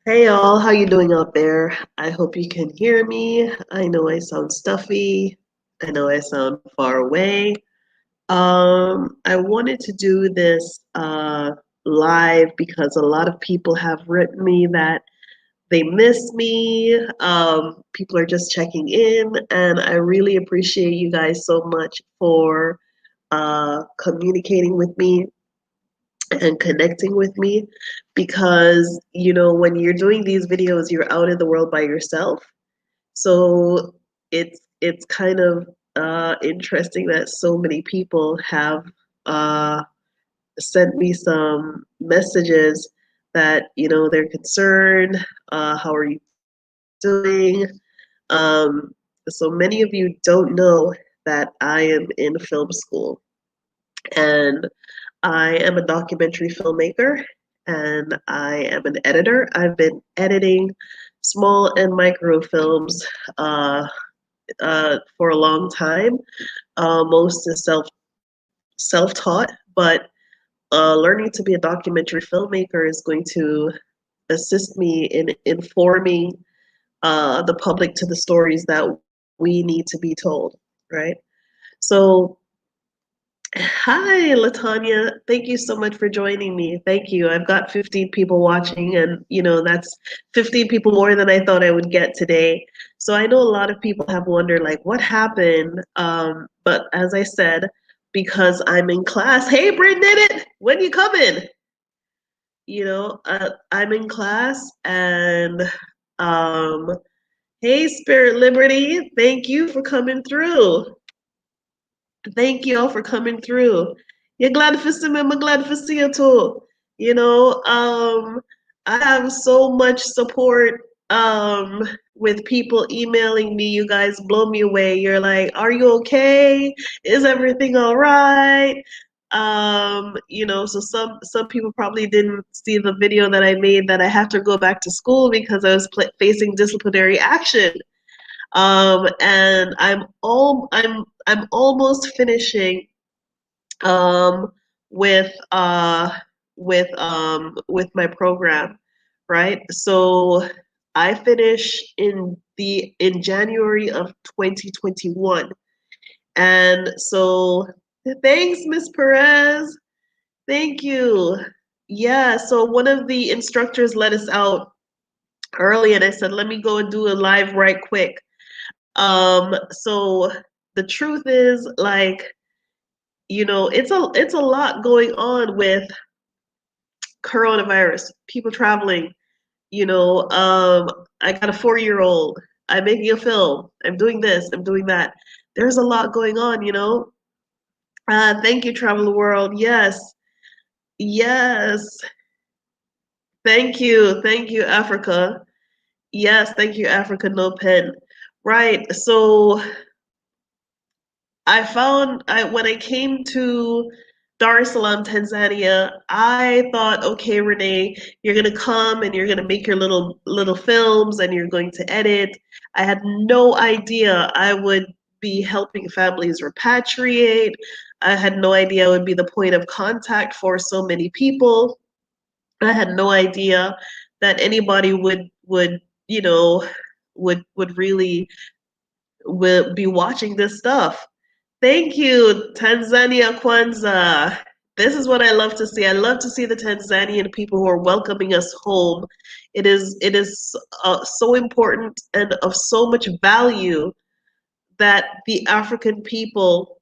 Hey y'all, how you doing out there? I hope you can hear me. I know I sound stuffy. I know I sound far away. I wanted to do this live because a lot of people have written me that they miss me. People are just checking in, and I really appreciate you guys so much for communicating with me and connecting with me because when you're doing these videos you're out in the world by yourself, so it's kind of interesting that so many people have uh, sent me some messages that they're concerned. How are you doing? um, so many of you don't know that I am in film school, and I am a documentary filmmaker and I am an editor. I've been editing small and micro films for a long time. Most is self taught, but learning to be a documentary filmmaker is going to assist me in informing the public to the stories that we need to be told, right? So hi, Latanya. Thank you so much for joining me. Thank you. I've got 15 people watching, and that's 15 people more than I thought I would get today. So I know a lot of people have wondered, like, what happened? But as I said, because I'm in class. Hey, Bridget, when you coming? I'm in class, and um, hey, Spirit Liberty. Thank you for coming through. Thank you all for coming through. You're glad to see me. I'm glad to see you too. You know, um, I have so much support with people emailing me. You guys blow me away. You're like, "Are you okay? Is everything all right?" So some people probably didn't see the video that I made that I have to go back to school because I was facing disciplinary action. And I'm almost finishing um, with with my program, right? So I finish in January of 2021, and so thanks, Miss Perez. Thank you. Yeah. So one of the instructors let us out early, and I said, let me go and do a live right quick. So the truth is, like, it's a lot going on with coronavirus, people traveling. I got a 4-year-old. I'm making a film. I'm doing this. I'm doing that. There's a lot going on. Thank you, Travel the World. Yes, yes. Thank you, Africa. Yes, thank you, Africa. No pen. Right. So when I came to Dar es Salaam, Tanzania, I thought, okay, Renee, you're gonna come and you're gonna make your little films and you're going to edit. I had no idea I would be helping families repatriate. I had no idea I would be the point of contact for so many people. I had no idea that anybody would you know would really will be watching this stuff. Thank you, Tanzania Kwanzaa. This is what I love to see. I love to see the Tanzanian people who are welcoming us home. It is so important and of so much value that the African people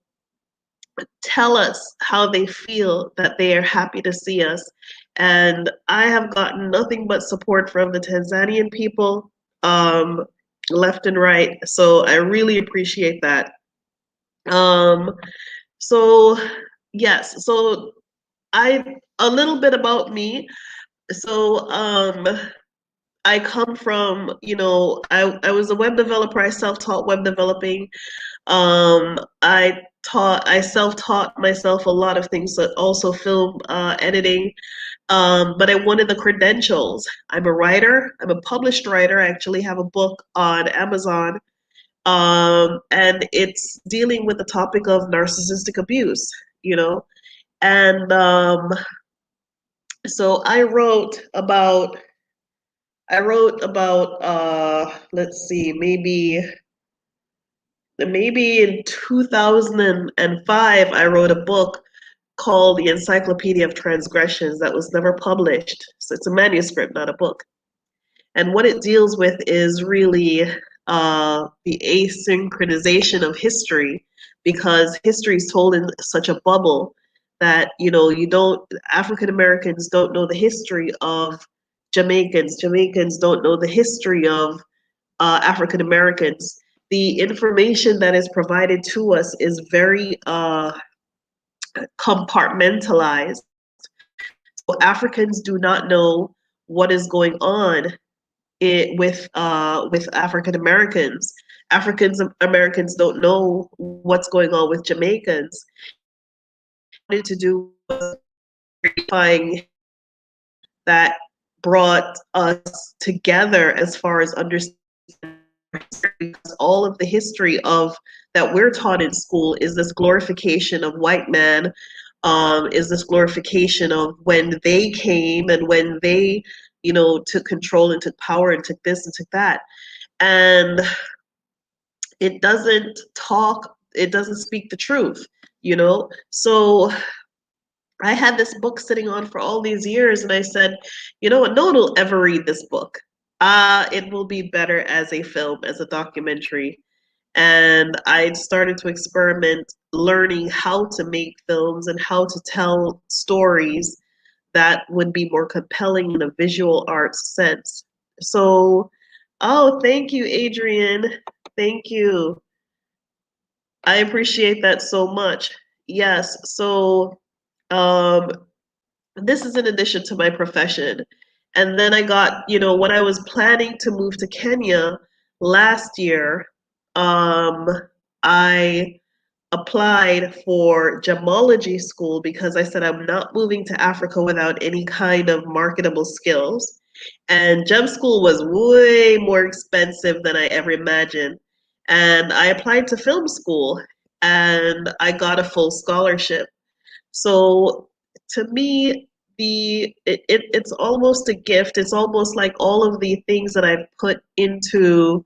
tell us how they feel, that they are happy to see us. And I have gotten nothing but support from the Tanzanian people, um, left and right. So I really appreciate that. Um, so yes, so I a little bit about me. So I come from, I was a web developer. I self-taught web developing. I self-taught myself a lot of things, but also film editing. But I wanted the credentials. I'm a writer. I'm a published writer. I actually have a book on Amazon, and it's dealing with the topic of narcissistic abuse. You know, and so I wrote about I wrote about let's see, maybe in 2005 I wrote a book called The Encyclopedia of Transgressions that was never published. So it's a manuscript, not a book. And what it deals with is really the asynchronization of history, because history is told in such a bubble that you don't African Americans don't know the history of Jamaicans. Jamaicans don't know the history of African Americans. The information that is provided to us is very compartmentalized. So Africans do not know what is going on with African Americans. African Americans don't know what's going on with Jamaicans. Wanted to do verifying that brought us together as far as understanding, because all of the history of that we're taught in school is this glorification of white man, is this glorification of when they came and when they took control and took power and took this and took that. And it doesn't speak the truth. So I had this book sitting on for all these years, and I said, you know what, no one will ever read this book. It will be better as a film, as a documentary. And I started to experiment learning how to make films and how to tell stories that would be more compelling in a visual arts sense. So, oh, thank you, Adrian. Thank you. I appreciate that so much. Yes, so um, this is in addition to my profession. And then I got, when I was planning to move to Kenya last year, um, I applied for gemology school because I said I'm not moving to Africa without any kind of marketable skills. And gem school was way more expensive than I ever imagined. And I applied to film school and I got a full scholarship. So to me, it's almost a gift. It's almost like all of the things that I've put into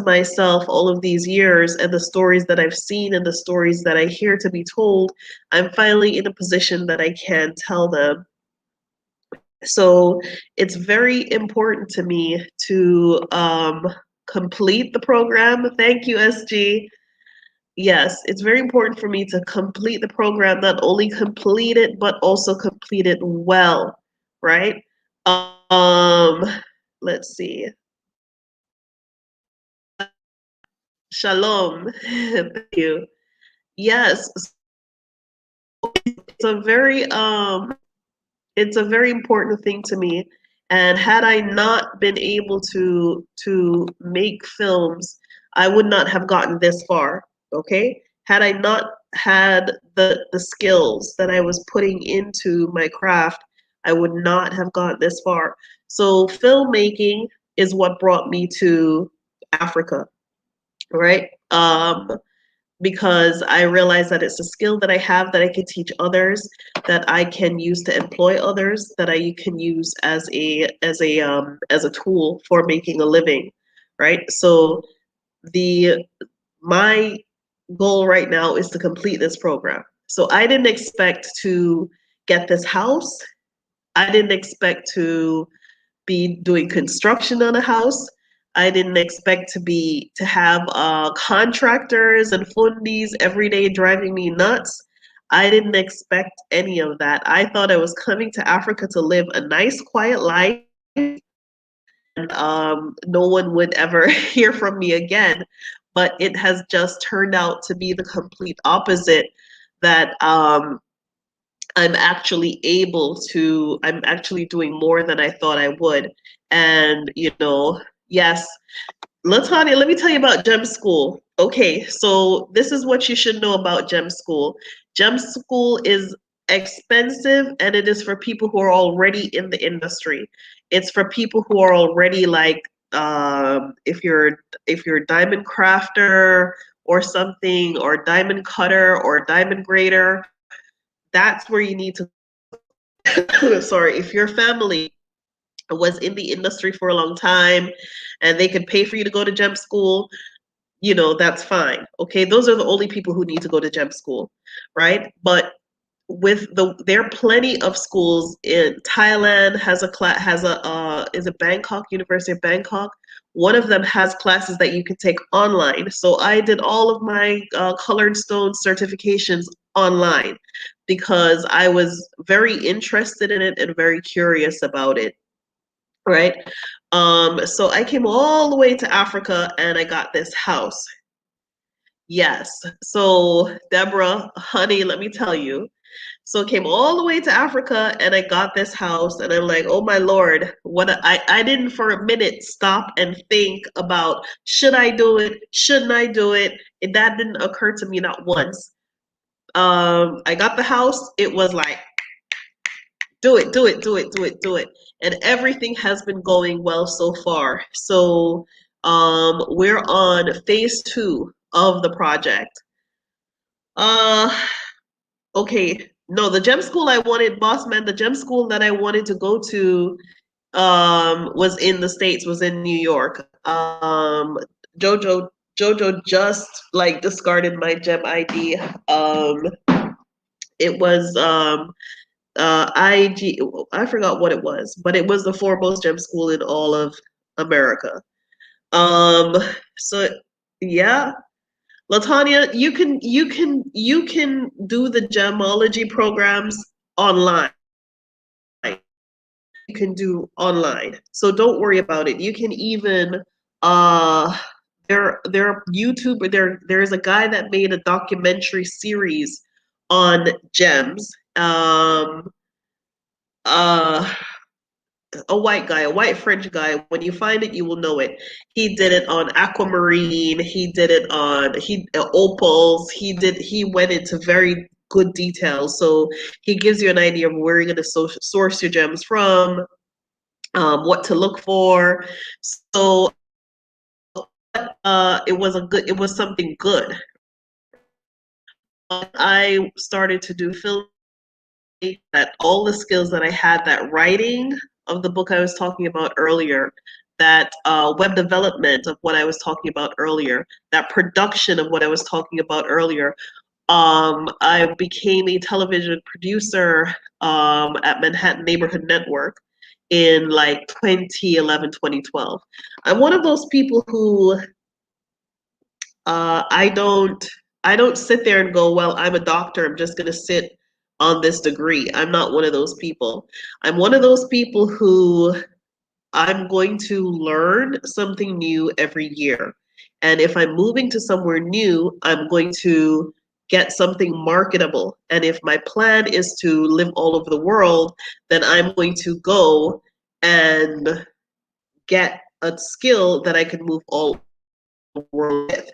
myself all of these years, and the stories that I've seen and the stories that I hear to be told, I'm finally in a position that I can tell them. So it's very important to me to complete the program. Thank you, SG. Yes, it's very important for me to complete the program, not only complete it, but also complete it well, right? Um, let's see. Shalom. Thank you. Yes, it's a very it's a very important thing to me. And had I not been able to make films, I would not have gotten this far. Okay? Had I not had the skills that I was putting into my craft, I would not have gotten this far. So filmmaking is what brought me to Africa, right? Because I realize that it's a skill that I have that I can teach others, that I can use to employ others, that I can use as a tool for making a living, right? So the my goal right now is to complete this program. So I didn't expect to get this house. I didn't expect to be doing construction on a house. I didn't expect to have contractors and fundis every day driving me nuts. I didn't expect any of that. I thought I was coming to Africa to live a nice, quiet life, and no one would ever hear from me again. But it has just turned out to be the complete opposite. That I'm actually doing more than I thought I would. And, yes, Latanya, let me tell you about Gem School. Okay, so this is what you should know about Gem School. Gem School is expensive, and it is for people who are already in the industry. It's for people who are already like, if you're a diamond crafter or something, or diamond cutter or diamond grader, that's where you need to sorry, if your family was in the industry for a long time and they could pay for you to go to gem school, that's fine. Okay, those are the only people who need to go to gem school, right? But there are plenty of schools in Thailand is a Bangkok, University of Bangkok. One of them has classes that you can take online. So I did all of my colored stone certifications online because I was very interested in it and very curious about it, right? So I came all the way to Africa and I got this house. Yes. So Deborah, honey, let me tell you. So I came all the way to Africa and I got this house and I'm like, oh my Lord, I didn't for a minute stop and think about should I do it? Shouldn't I do it? That didn't occur to me not once. I got the house, it was like do it, do it, do it, do it, do it. And everything has been going well so far. So we're on phase 2 of the project. Uh, okay. No, the gem school I wanted, boss man, the gem school that I wanted to go to was in the States, was in New York. Jojo Jojo just like discarded my gem ID. It was IG, I forgot what it was, but it was the foremost gem school in all of America. Um, so yeah, Latanya, you can do the gemology programs online. You can do online, so don't worry about it. You can even uh, there are YouTube. There's a guy that made a documentary series on gems. Uh, a white guy, a white French guy. When you find it, you will know it. He did it on aquamarine. He did it on opals. He went into very good details. So he gives you an idea of where you're going to source your gems from, what to look for. So it was something good. I started to do film, that all the skills that I had, that writing of the book I was talking about earlier, that web development of what I was talking about earlier, that production of what I was talking about earlier. I became a television producer at Manhattan Neighborhood Network in like 2011, 2012. I'm one of those people who I don't sit there and go, well, I'm a doctor, I'm just going to sit on this degree. I'm not one of those people. I'm one of those people who I'm going to learn something new every year. And if I'm moving to somewhere new, I'm going to get something marketable. And if my plan is to live all over the world, then I'm going to go and get a skill that I can move all over the world with.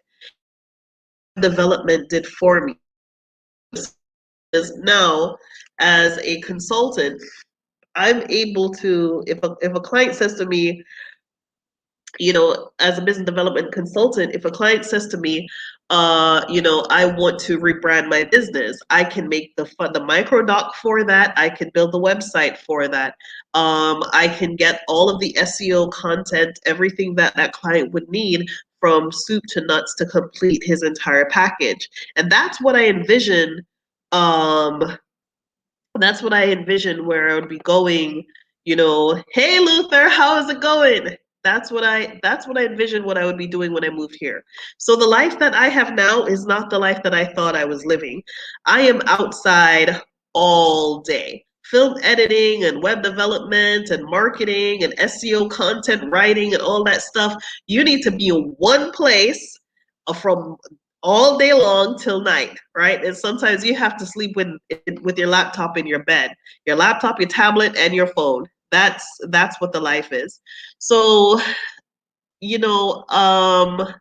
Development did for me is now, as a consultant, I'm able to, if a client says to me, as a business development consultant, if a client says to me, I want to rebrand my business, I can make the micro doc for that. I can build the website for that. I can get all of the SEO content, everything that that client would need from soup to nuts to complete his entire package. And that's what I envision. That's what I envisioned, where I would be going, hey Luther, how is it going? That's what I envisioned what I would be doing when I moved here. So the life that I have now is not the life that I thought I was living. I am outside all day. Film editing and web development and marketing and SEO content writing and all that stuff. You need to be in one place from all day long till night, right? And sometimes you have to sleep with your laptop in your bed, your laptop, your tablet, and your phone. That's what the life is. So, you know, um,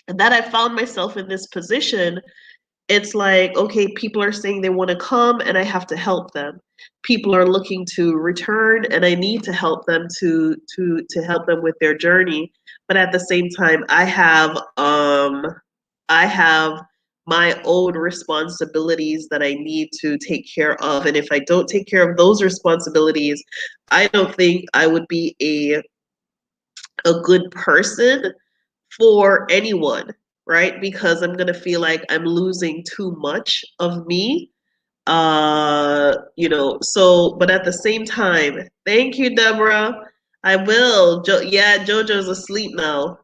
that I found myself in this position. It's like, okay, people are saying they want to come and I have to help them. People are looking to return and I need to help them to help them with their journey. But at the same time, I have my own responsibilities that I need to take care of. And if I don't take care of those responsibilities, I don't think I would be a good person for anyone, right? Because I'm going to feel like I'm losing too much of me. So, but at the same time, thank you, Deborah. I will. Yeah, JoJo's asleep now.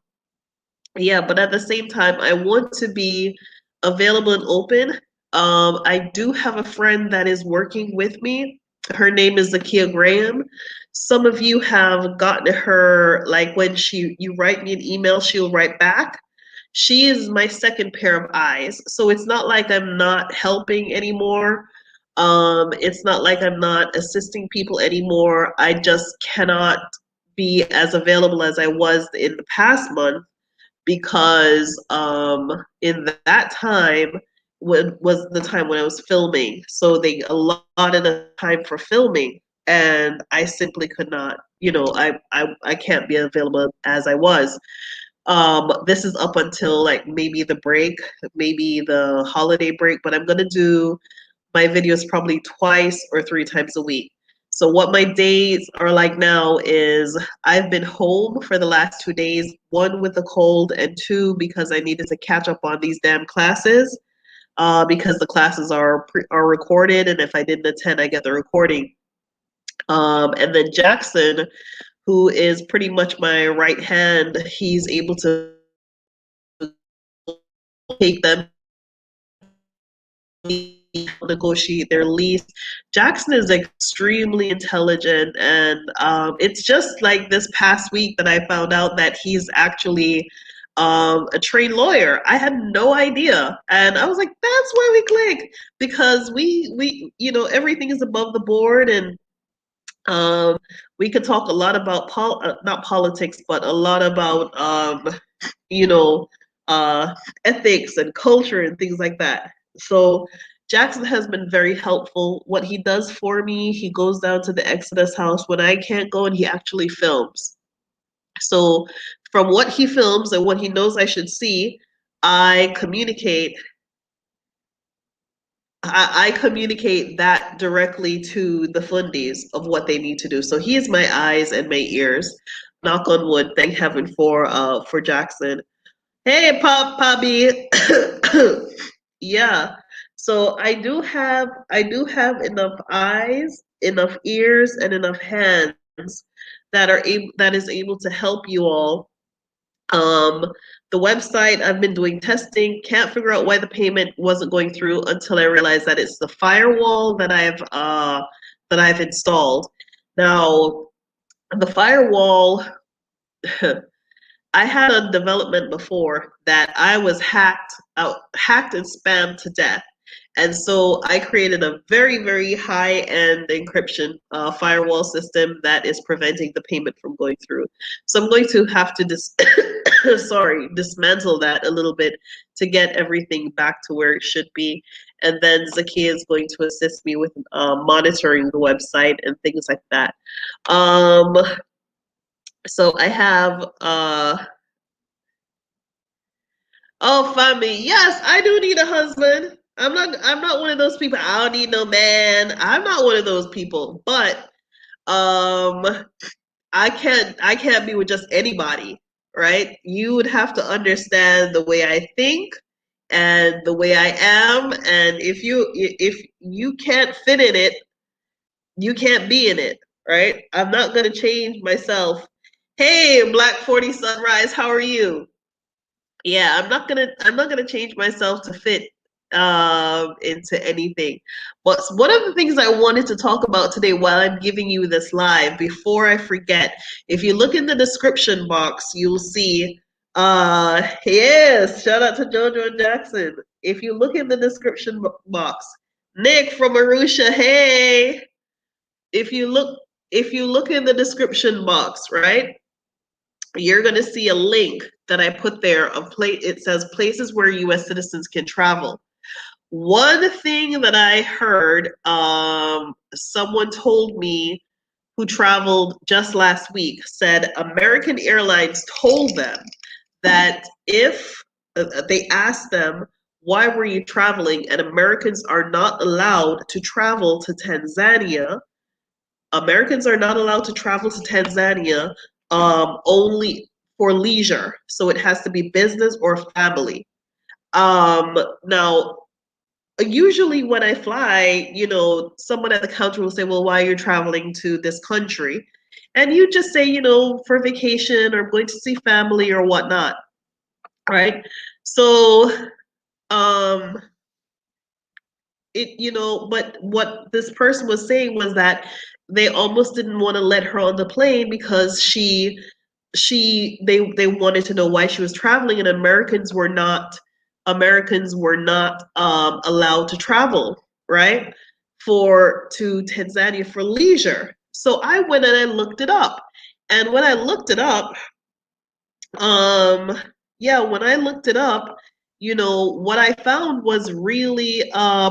Yeah, but at the same time, I want to be available and open. I do have a friend that is working with me. Her name is Zakia Graham. Some of you have gotten her, like when you write me an email, she'll write back. She is my second pair of eyes. So it's not like I'm not helping anymore. It's not like I'm not assisting people anymore. I just cannot be as available as I was in the past month because in that time was the time when I was filming. So they allotted a time for filming, and I simply could not. I can't be available as I was. This is up until like maybe the break, maybe the holiday break, but I'm gonna do my videos probably twice or three times a week. So what my days are like now is I've been home for the last 2 days, one with a cold and two because I needed to catch up on these damn classes because the classes are recorded, and if I didn't attend, I get the recording. And then Jackson, who is pretty much my right hand, he's able to take them, negotiate their lease. Jackson is extremely intelligent, and it's just like this past week that I found out that he's actually a trained lawyer. I had no idea, and I was like, "That's why we click because we everything is above the board, and um, we could talk a lot about not politics, but a lot about you know, uh, ethics and culture and things like that." So Jackson has been very helpful. What he does for me, he goes down to the Exodus house when I can't go, and he actually films. So from what he films and what he knows I should see, I communicate. I communicate that directly to the fundies of what they need to do. So he is my eyes and my ears. Knock on wood. Thank heaven for Jackson. Hey, Poppy. Yeah. So I do have enough eyes, enough ears, and enough hands that is able to help you all. Um, the website, I've been doing testing, can't figure out why the payment wasn't going through until I realized that it's the firewall that I've installed. Now, the firewall I had a development before that I was hacked and spammed to death. And so I created a very, very high-end encryption firewall system that is preventing the payment from going through. So I'm going to have to dismantle that a little bit to get everything back to where it should be. And then Zakia is going to assist me with monitoring the website and things like that. Um, so I have oh, family. Yes, I do need a husband. I'm not one of those people. I don't need no man. I'm not one of those people. But um I can't be with just anybody, right? You would have to understand the way I think and the way I am, and if you can't fit in it, you can't be in it, right? I'm not going to change myself. Hey, Black 40 Sunrise, how are you? Yeah, I'm not gonna change myself to fit into anything. But one of the things I wanted to talk about today while I'm giving you this live, before I forget, if you look in the description box, you'll see yes, shout out to Jojo and Jackson. If you look in the description box, Nick from Arusha, hey. If you look if you look in the description box, right? You're going to see a link that I put there of it says places where US citizens can travel. One thing that I heard someone told me who traveled just last week said American Airlines told them that if they asked them why were you traveling? And Americans are not allowed to travel to Tanzania. Americans are not allowed to travel to Tanzania only for leisure. So it has to be business or family. Now, usually when I fly, someone at the counter will say, well, why are you traveling to this country? And you just say, for vacation or going to see family or whatnot, right? So, um, but what this person was saying was that they almost didn't want to let her on the plane because they wanted to know why she was traveling, and Americans were not allowed to travel, right, to Tanzania for leisure. So I went and I looked it up, and when I looked it up, um, yeah, when I looked it up, what I found was really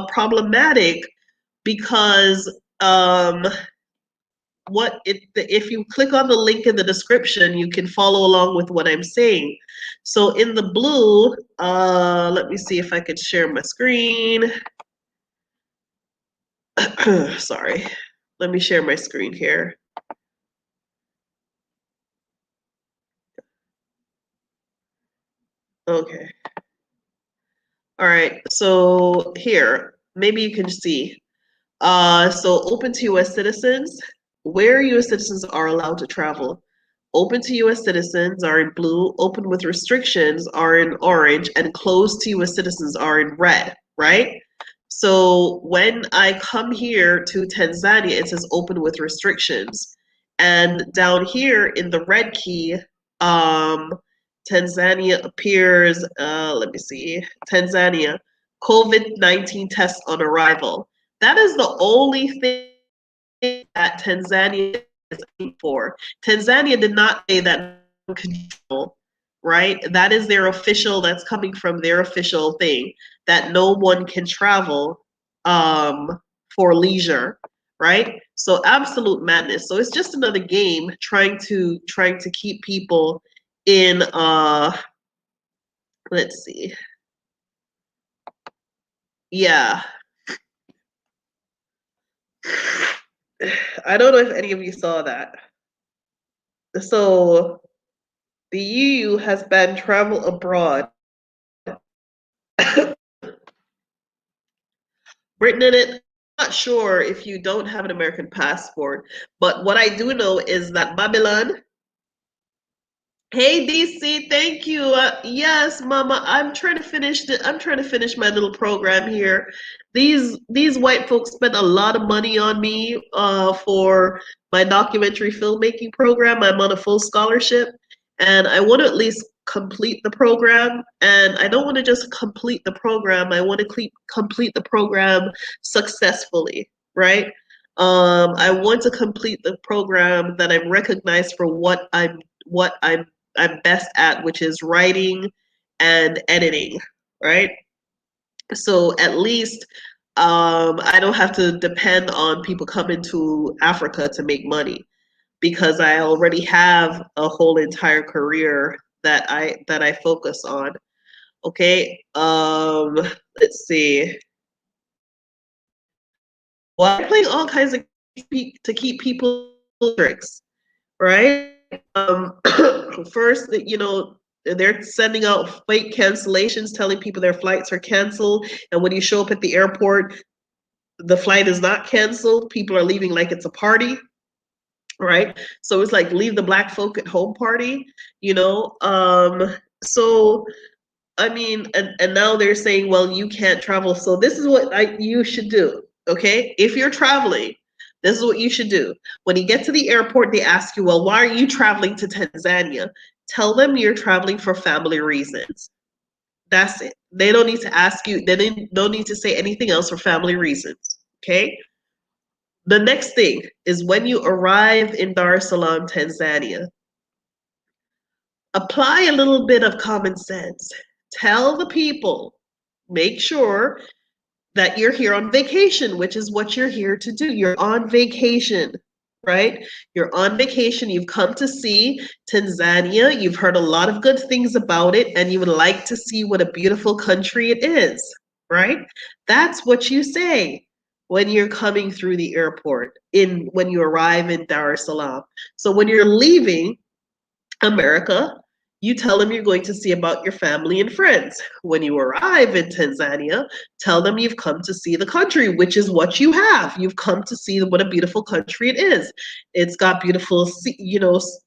problematic because if you click on the link in the description, you can follow along with what I'm saying. So in the blue, let me see if I could share my screen. Sorry, let me share my screen here. Okay. All right, so here, maybe you can see. So open to US citizens, where US citizens are allowed to travel. Open to US citizens are in blue, open with restrictions are in orange, and closed to US citizens are in red, right? So when I come here to Tanzania, it says open with restrictions. And down here in the red key, um, Tanzania appears, let me see, Tanzania, COVID-19 test on arrival. That is the only thing that Tanzania is aiming for. Tanzania did not say that control, right? That is that's coming from their official thing, that no one can travel for leisure, right? So absolute madness. So it's just another game trying to keep people in let's see. Yeah. I don't know if any of you saw that. So the EU has banned travel abroad. Written in it, I'm not sure if you don't have an American passport, but what I do know is that Babylon. Hey DC, thank you. Yes, Mama, I'm trying to finish my little program here. These white folks spent a lot of money on me for my documentary filmmaking program. I'm on a full scholarship, and I want to at least complete the program. And I don't want to just complete the program. I want to complete the program successfully, right? I want to complete the program that I'm recognized for what I'm best at, which is writing and editing, right? So at least I don't have to depend on people coming to Africa to make money because I already have a whole entire career that I focus on. Okay, let's see. Well, I'm playing all kinds of to keep people tricks, right? First, they're sending out fake cancellations, telling people their flights are canceled, and when you show up at the airport, the flight is not canceled. People are leaving like it's a party, right? So it's like leave the black folk at home party, you know. So I mean, and now they're saying, well, you can't travel. So this is what you should do, okay? If you're traveling, this is what you should do. When you get to the airport, they ask you, well, why are you traveling to Tanzania? Tell them you're traveling for family reasons. That's it. They don't need to ask you, don't need to say anything else for family reasons, okay? The next thing is when you arrive in Dar es Salaam, Tanzania, apply a little bit of common sense. Tell the people, make sure that you're here on vacation, which is what you're here to do. You're on vacation, right? You're on vacation, you've come to see Tanzania, you've heard a lot of good things about it, and you would like to see what a beautiful country it is, right? That's what you say when you're coming through the airport when you arrive in Dar es Salaam. So when you're leaving America, you tell them you're going to see about your family and friends. When you arrive in Tanzania, tell them you've come to see the country, which is what you have. You've come to see what a beautiful country it is. It's got beautiful,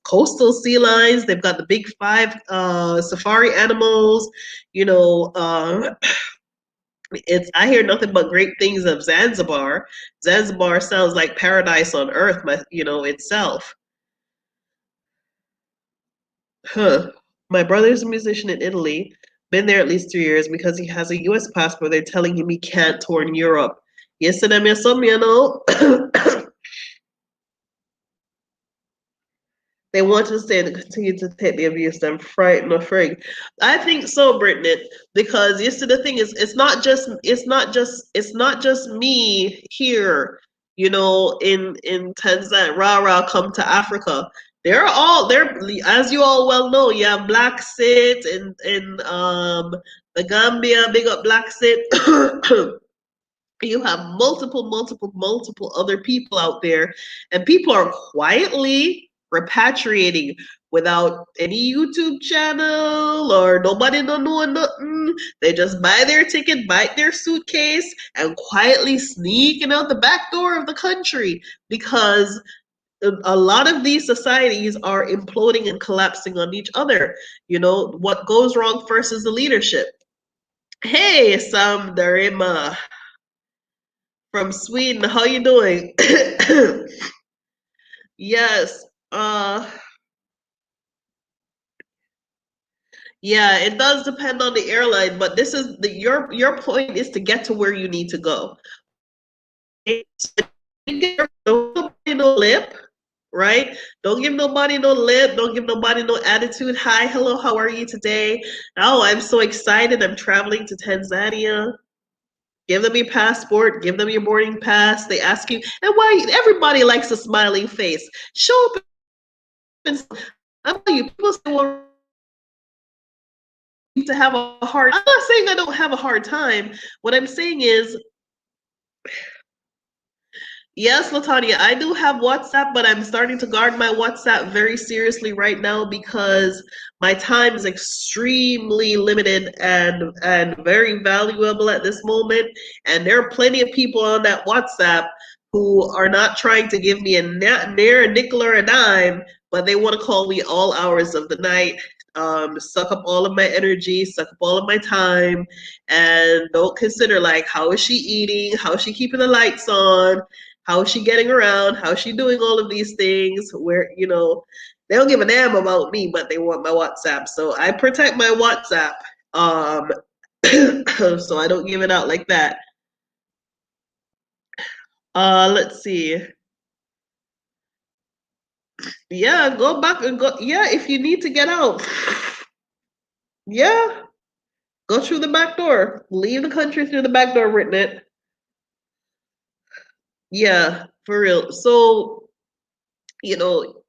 coastal sea lines. They've got the big five safari animals. You know, I hear nothing but great things of Zanzibar. Zanzibar sounds like paradise on earth, itself. Huh. My brother's a musician in Italy, been there at least 3 years because he has a US passport. They're telling him he can't tour in Europe. Yes, and I'm They want to stay and continue to take the abuse. I'm frightened or frig. I think so, Brittany, because you see the thing is it's not just me here, in Tanzania, rah rah come to Africa. They're all there, as you all well know, you have Black Sit in the Gambia, big up Black Sit. You have multiple other people out there, and people are quietly repatriating without any YouTube channel or nobody don't know nothing. They just buy their ticket, bite their suitcase, and quietly sneaking out the back door of the country because a lot of these societies are imploding and collapsing on each other. What goes wrong first is the leadership. Hey, Sam Darima from Sweden. How you doing? Yes. Yeah, it does depend on the airline, but this is your point is to get to where you need to go. Okay? So don't give nobody no lip, right? Don't give nobody no lip. Don't give nobody no attitude. Hi, hello, how are you today? Oh, I'm so excited. I'm traveling to Tanzania. Give them your passport, give them your boarding pass. They ask you, and why everybody likes a smiling face. Show up and I'm telling you, people say, well, to have a hard. I'm not saying I don't have a hard time. What I'm saying is, yes, Latanya, I do have WhatsApp, but I'm starting to guard my WhatsApp very seriously right now because my time is extremely limited and very valuable at this moment. And there are plenty of people on that WhatsApp who are not trying to give me near a nickel or a dime, but they want to call me all hours of the night, suck up all of my energy, suck up all of my time, and don't consider like how is she eating, how is she keeping the lights on, how is she getting around, how is she doing all of these things, where they don't give a damn about me, but they want my WhatsApp. So I protect my WhatsApp, so I don't give it out like that. Let's see. Yeah, go back and go. Yeah, if you need to get out, yeah, go through the back door. Leave the country through the back door, written it. Yeah, for real. So, you know,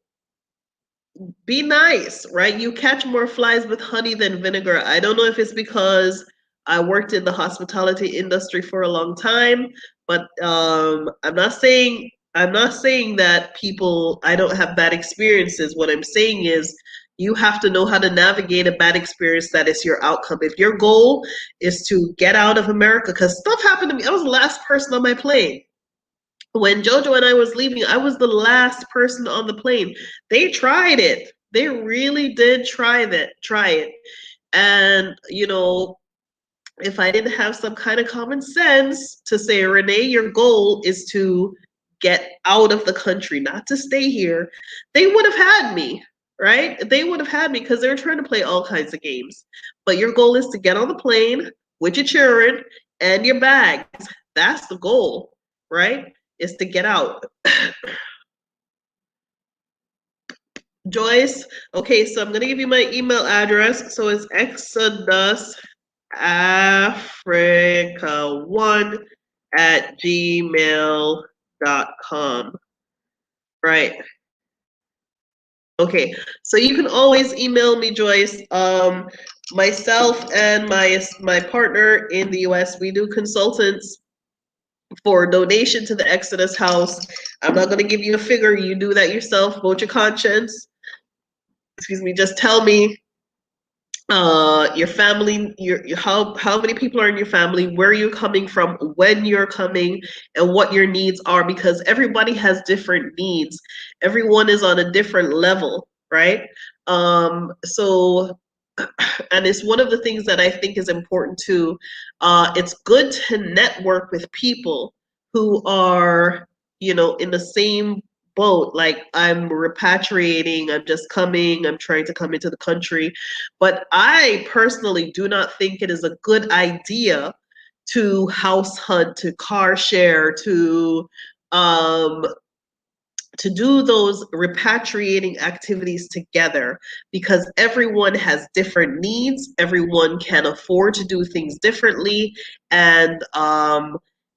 be nice, right? You catch more flies with honey than vinegar. I don't know if it's because I worked in the hospitality industry for a long time, but I'm not saying that I don't have bad experiences. What I'm saying is you have to know how to navigate a bad experience that is your outcome. If your goal is to get out of America, because stuff happened to me. I was the last person on my plane. When Jojo and I was leaving, I was the last person on the plane. They tried it. They really did try it. And, if I didn't have some kind of common sense to say, Renee, your goal is to get out of the country, not to stay here, they would have had me, right? They would have had me because they were trying to play all kinds of games. But your goal is to get on the plane with your children and your bags. That's the goal, right? Is to get out. Joyce, okay, so I'm going to give you my email address. So it's Exodus Africa1 at gmail.com. Right. Okay. So you can always email me, Joyce. Myself and my partner in the US, we do consultants for donation to the Exodus House. I'm not going to give you a figure. You do that yourself. Vote your conscience. Excuse me. Just tell me your family, your how many people are in your family, where you're coming from, when you're coming, and what your needs are, because everybody has different needs. Everyone is on a different level, right? So and it's one of the things that I think is important too. It's good to network with people who are, in the same boat. Like, I'm repatriating, I'm just coming, I'm trying to come into the country. But I personally do not think it is a good idea to house hunt, to car share, um, to do those repatriating activities together, because everyone has different needs, everyone can afford to do things differently. And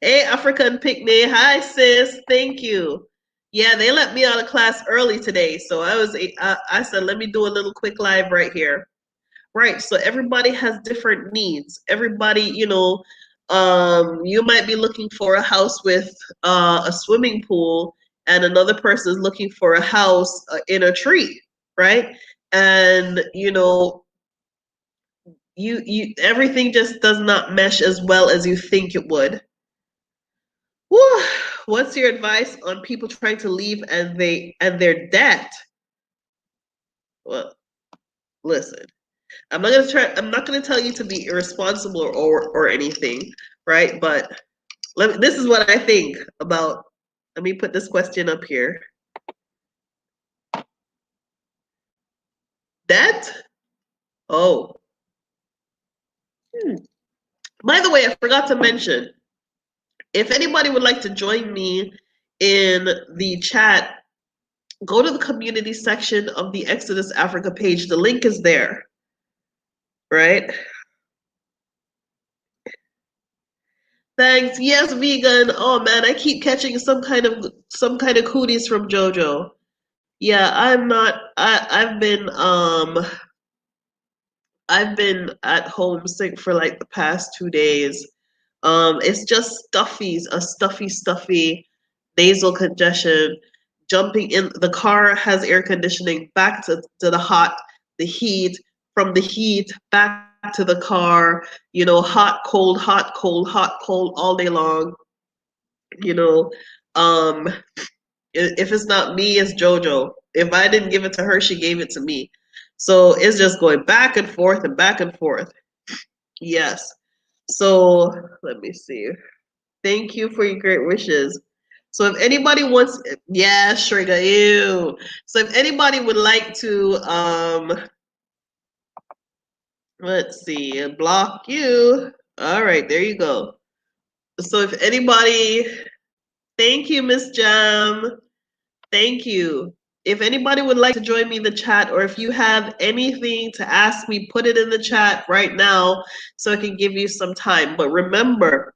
hey, African Picnic, hi sis, thank you. Yeah, they let me out of class early today, so I said, let me do a little quick live right here. Right. So everybody has different needs. Everybody, you might be looking for a house with a swimming pool, and another person is looking for a house in a tree, right? And you everything just does not mesh as well as you think it would. Whew. What's your advice on people trying to leave and their debt? Well, listen. I'm not gonna tell you to be irresponsible or anything, right? But this is what I think about. Let me put this question up here. Debt? Oh. Hmm. By the way, I forgot to mention, if anybody would like to join me in the chat, go to the community section of the Exodus Africa page. The link is there, right? Thanks. Yes, vegan. Oh man, I keep catching some kind of cooties from JoJo. Yeah, I'm not. I've been at home sick for like the past 2 days. It's just a stuffy nasal congestion. Jumping in the car has air conditioning, back to the hot, the heat, from the heat back to the car, hot, cold, hot, cold, hot, cold all day long. You know, um, if it's not me, it's JoJo. If I didn't give it to her, she gave it to me. So it's just going back and forth and back and forth. Yes. So let me see. Thank you for your great wishes. So if anybody wants, yeah, Shriga, ew. So if anybody would like to, let's see, block you. All right, there you go. So if anybody, thank you, Miss Jam. Thank you. If anybody would like to join me in the chat, or if you have anything to ask me, put it in the chat right now so I can give you some time. But remember,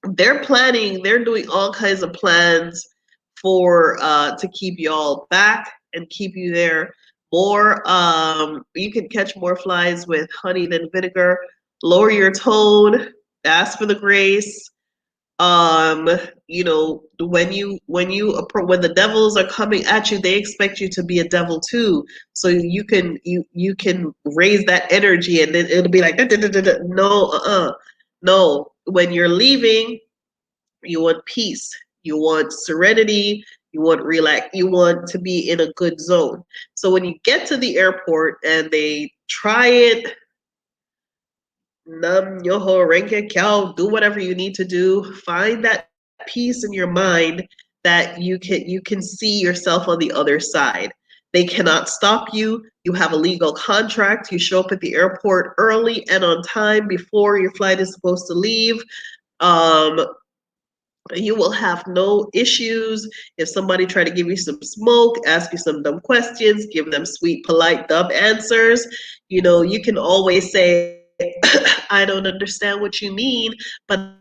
they're doing all kinds of plans for to keep y'all back and keep you there more. You can catch more flies with honey than vinegar. Lower your tone, ask for the grace. um when the devils are coming at you, they expect you to be a devil too, so you can raise that energy, and then it'll be like, "Da, da, da, da, da." No, no, when you're leaving, you want peace, you want serenity, you want relax, you want to be in a good zone. So when you get to the airport and they try it, Nam yoho renke kyo, do whatever you need to do. Find that peace in your mind that you can see yourself on the other side. They cannot stop you. You have a legal contract. You show up at the airport early and on time before your flight is supposed to leave. Um, you will have no issues. If somebody try to give you some smoke, ask you some dumb questions, give them sweet, polite, dumb answers, you can always say, I don't understand what you mean, but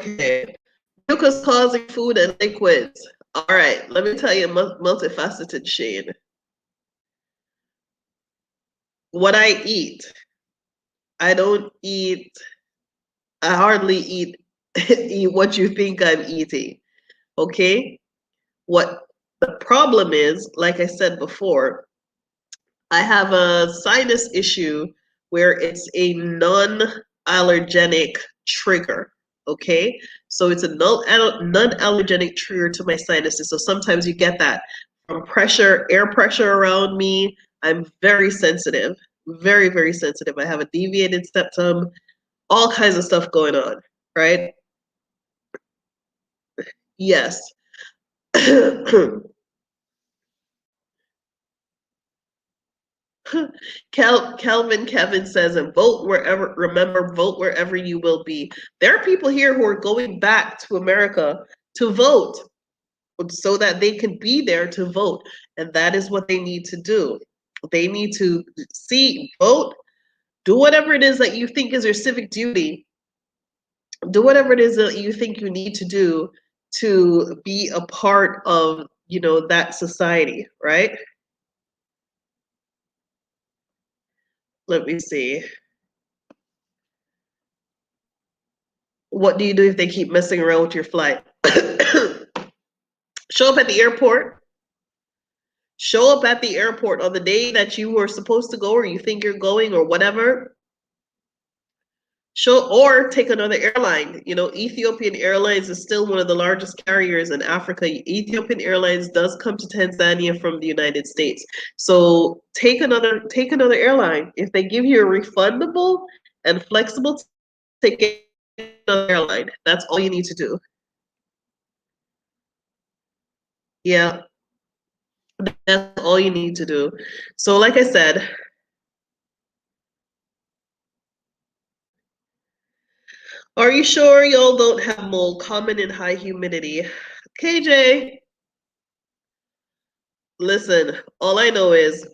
Okay. Mucus causing food and liquids. All right, let me tell you, multifaceted Shane. What I eat, I don't eat, I hardly eat, eat what you think I'm eating. Okay? What the problem is, like I said before, I have a sinus issue where it's a non-allergenic trigger. Okay, so it's a non-allergenic trigger to my sinuses. So sometimes you get that from pressure, air pressure around me. I'm very sensitive, very, very sensitive. I have a deviated septum, all kinds of stuff going on, right? Yes. Kelvin Kevin says, and vote wherever, remember, vote wherever you will be. There are people here who are going back to America to vote so that they can be there to vote. And that is what they need to do. They need to vote, do whatever it is that you think is your civic duty, do whatever it is that you think you need to do to be a part of, that society, right? Let me see. What do you do if they keep messing around with your flight? Show up at the airport. Show up at the airport on the day that you were supposed to go or you think you're going or whatever. Or take another airline. Ethiopian Airlines is still one of the largest carriers in Africa. Ethiopian Airlines does come to Tanzania from the United States. So take another airline. If they give you a refundable and flexible ticket, another airline. That's all you need to do. Yeah. That's all you need to do. So like I said, are you sure y'all don't have mold common in high humidity? KJ, listen, all I know is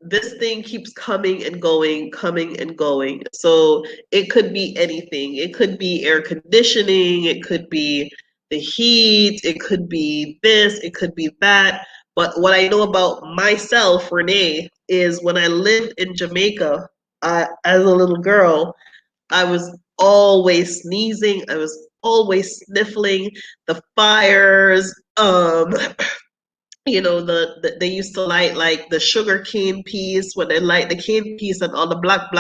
this thing keeps coming and going, coming and going. So it could be anything. It could be air conditioning, it could be the heat, it could be this, it could be that. But what I know about myself, Renee, is when I lived in Jamaica as a little girl, I was always sneezing, I was always sniffling, the fires, they used to light like the sugar cane piece when they light the cane piece and all the black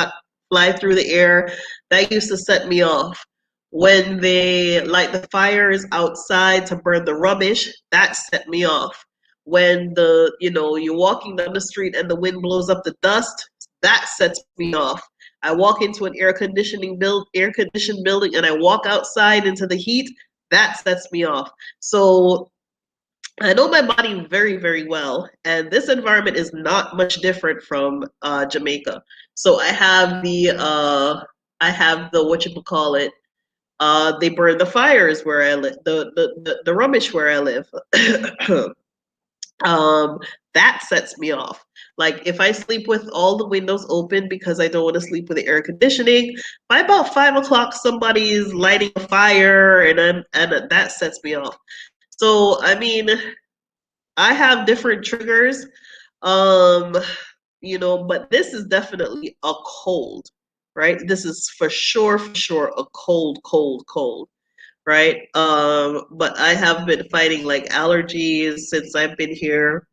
fly through the air. That used to set me off. When they light the fires outside to burn the rubbish, that set me off. When you're walking down the street and the wind blows up the dust, that sets me off. I walk into an air conditioned building and I walk outside into the heat, that sets me off. So I know my body very, very well, and this environment is not much different from Jamaica. So I have the what you call it. They burn the fires where I live, the rubbish where I live. um, that sets me off. Like if I sleep with all the windows open because I don't want to sleep with the air conditioning, by about 5 o'clock somebody's lighting a fire, and that sets me off. So I mean, I have different triggers, um, but this is definitely a cold, right? This is for sure a cold, right? But I have been fighting like allergies since I've been here.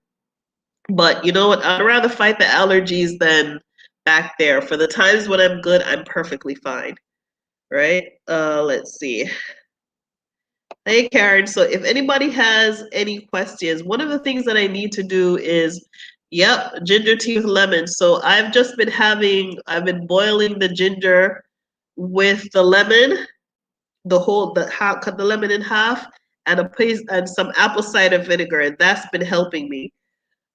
But you know what? I'd rather fight the allergies than back there. For the times when I'm good, I'm perfectly fine, right? Let's see. Hey, Karen. So if anybody has any questions, one of the things that I need to do is, yep, ginger tea with lemon. So I've been boiling the ginger with the lemon, cut the lemon in half, and and some apple cider vinegar, and that's been helping me.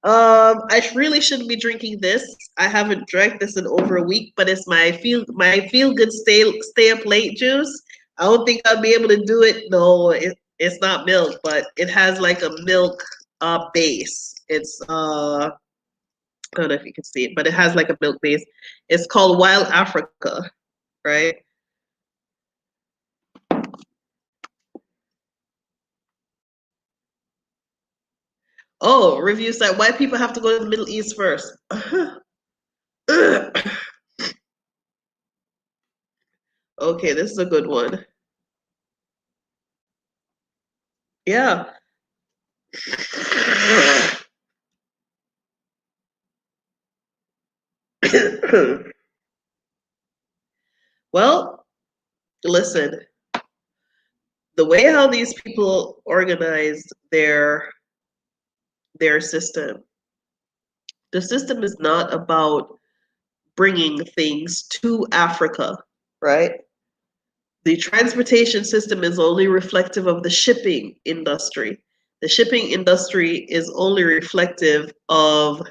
I really shouldn't be drinking this. I haven't drank this in over a week, but it's my feel good stay up late juice. I don't think I'll be able to do it. No, it's not milk, but it has like a milk base. I don't know if you can see it, but it has like a milk base. It's called Wild Africa, right? Oh, review site. Why people have to go to the Middle East first? Okay, this is a good one. Yeah. Well, listen, the way how these people organized their system, the system is not about bringing things to Africa, right? The transportation system is only reflective of the shipping industry. The shipping industry is only reflective of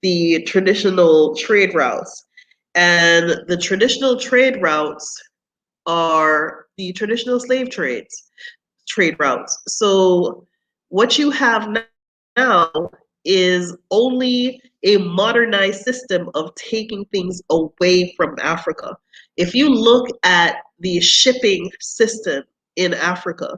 the traditional trade routes. And the traditional trade routes are the traditional trade routes. So what you have now is only a modernized system of taking things away from Africa. If you look at the shipping system in Africa,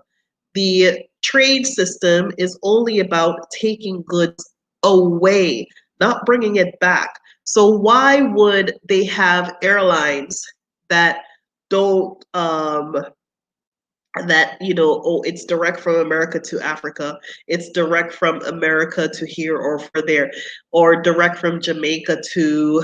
the trade system is only about taking goods away, not bringing it back. So why would they have airlines that don't oh, it's direct from America to Africa, it's direct from America to here or for there, or direct from Jamaica to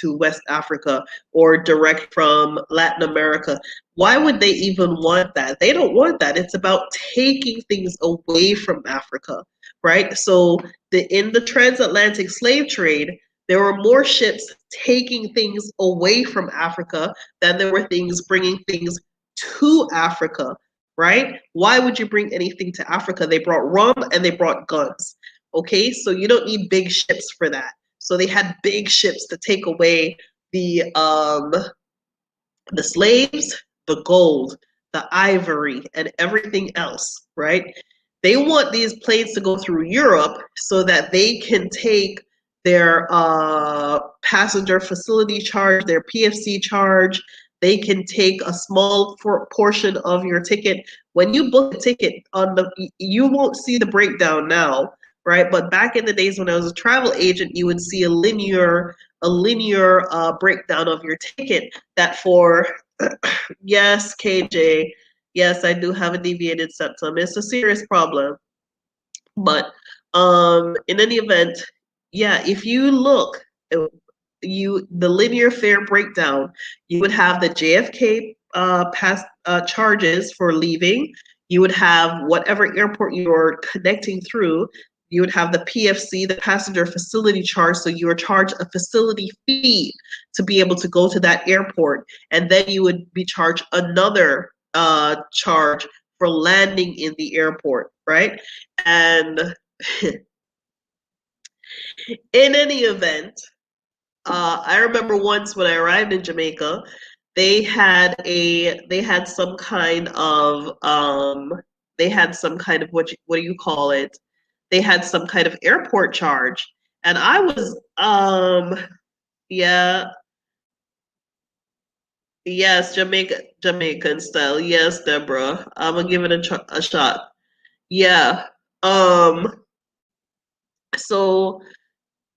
West Africa, or direct from Latin America? Why would they even want that? They don't want that. It's about taking things away from Africa, right? So in the transatlantic slave trade, there were more ships taking things away from Africa than there were things bringing things to Africa, right? Why would you bring anything to Africa? They brought rum and they brought guns. Okay, so you don't need big ships for that. So they had big ships to take away the slaves, the gold, the ivory, and everything else, right? They want these planes to go through Europe so that they can take their passenger facility charge, their PFC charge. They can take a small portion of your ticket. When you book a ticket you won't see the breakdown now, right? But back in the days when I was a travel agent, you would see a linear breakdown of your ticket that for yes, KJ, yes, I do have a deviated septum. It's a serious problem. But in any event, yeah, if you look the linear fare breakdown, you would have the JFK pass charges for leaving. You would have whatever airport you're connecting through. You would have the PFC, the passenger facility charge. So you are charged a facility fee to be able to go to that airport, and then you would be charged another charge for landing in the airport, right? And in any event, I remember once when I arrived in Jamaica, they had some kind of what do you call it? They had some kind of airport charge, and I was yeah, yes, Jamaican style, yes, Deborah, I'm gonna give it a shot. Yeah, so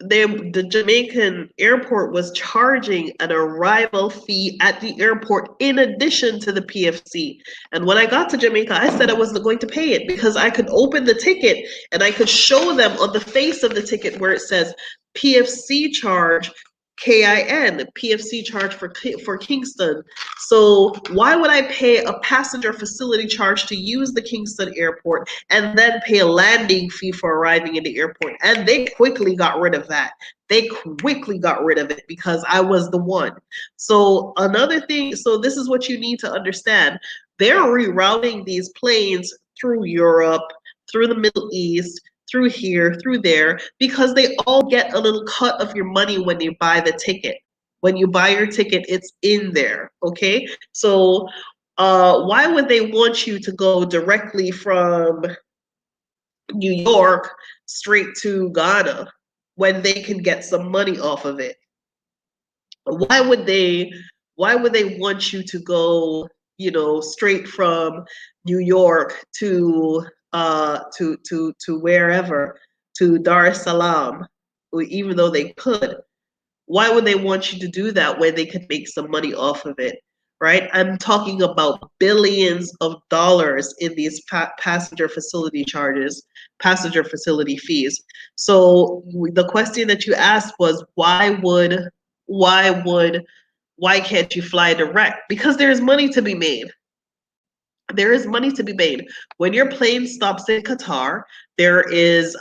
the Jamaican airport was charging an arrival fee at the airport in addition to the PFC. And when I got to Jamaica, I said I wasn't going to pay it because I could open the ticket and I could show them on the face of the ticket where it says PFC charge KIN, PFC charge for Kingston. So why would I pay a passenger facility charge to use the Kingston airport and then pay a landing fee for arriving in the airport? And they quickly got rid of that. They quickly got rid of it because I was the one. So another thing, so this is what you need to understand. They're rerouting these planes through Europe, through the Middle East, through here, through there, because they all get a little cut of your money when you buy the ticket. When you buy your ticket, it's in there, okay? So why would they want you to go directly from New York straight to Ghana when they can get some money off of it? Why would they want you to go straight from New York to wherever, to Dar es Salaam, even though they could. Why would they want you to do that when they could make some money off of it, right? I'm talking about billions of dollars in these passenger facility charges, passenger facility fees. So the question that you asked was, why can't you fly direct? Because there's money to be made. There is money to be made. When your plane stops in Qatar, there is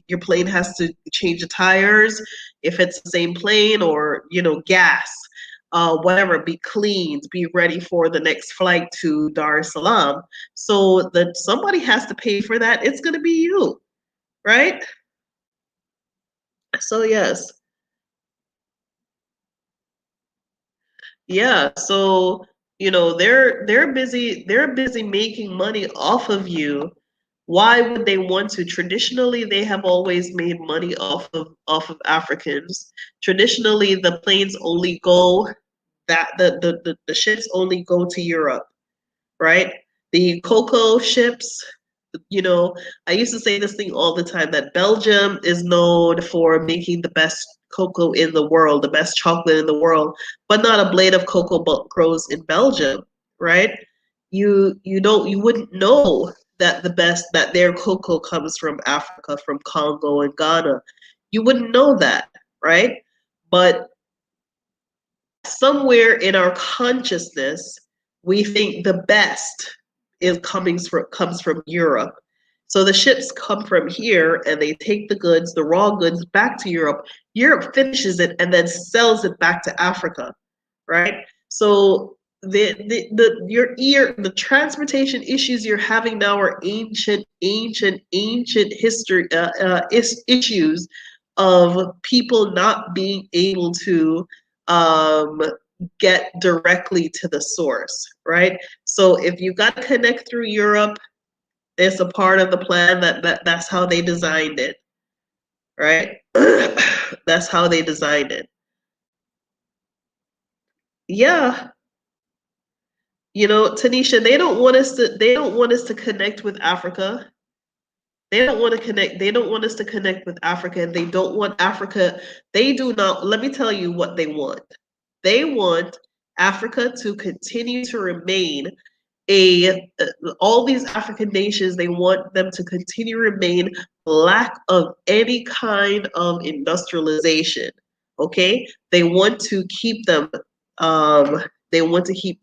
your plane has to change the tires if it's the same plane, or gas, whatever, be cleaned, be ready for the next flight to Dar es Salaam. So that somebody has to pay for that. It's going to be you, right? So yes. Yeah, so they're busy making money off of you. Why would they want to? Traditionally, they have always made money off of Africans. Traditionally, the planes only go that the ships only go to Europe, right? The cocoa ships, you know, I used to say this thing all the time, that Belgium is known for making the best cocoa in the world, the best chocolate in the world, but not a blade of cocoa grows in Belgium, right? You wouldn't know that their cocoa comes from Africa, from Congo and Ghana. You wouldn't know that, right? But somewhere in our consciousness, we think the best comes from Europe. So the ships come from here and they take the goods, the raw goods, back to Europe. Europe finishes it and then sells it back to Africa, right? So the transportation issues you're having now are ancient history issues of people not being able to um, get directly to the source, right? So if you got to connect through Europe, it's a part of the plan that's how they designed it, right? That's how they designed it. Yeah, Tanisha, they don't want us to connect with Africa. They don't want us to connect with Africa, and they don't want Africa. They do not, let me tell you what they want. They want Africa to continue to remain all these African nations, they want them to continue to remain lack of any kind of industrialization. Okay? Um, they want to keep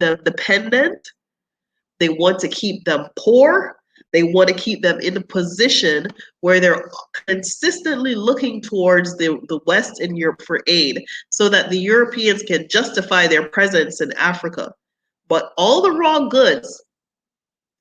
them dependent. They want to keep them poor. They want to keep them in a position where they're consistently looking towards the West and Europe for aid, so that the Europeans can justify their presence in Africa. But all the raw goods,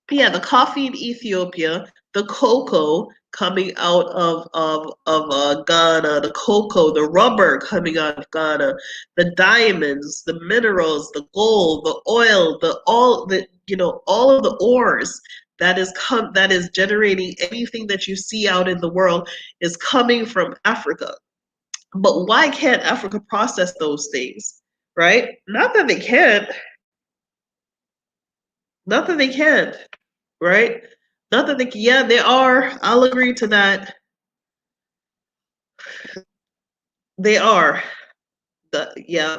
yeah, the coffee in Ethiopia, the cocoa coming out of Ghana, the cocoa, the rubber coming out of Ghana, the diamonds, the minerals, the gold, the oil, all of the ores that is generating anything that you see out in the world is coming from Africa. But why can't Africa process those things, right? Not that they can't, not that they can't, right? Not that they, yeah, they are. I'll agree to that. They are. Yeah.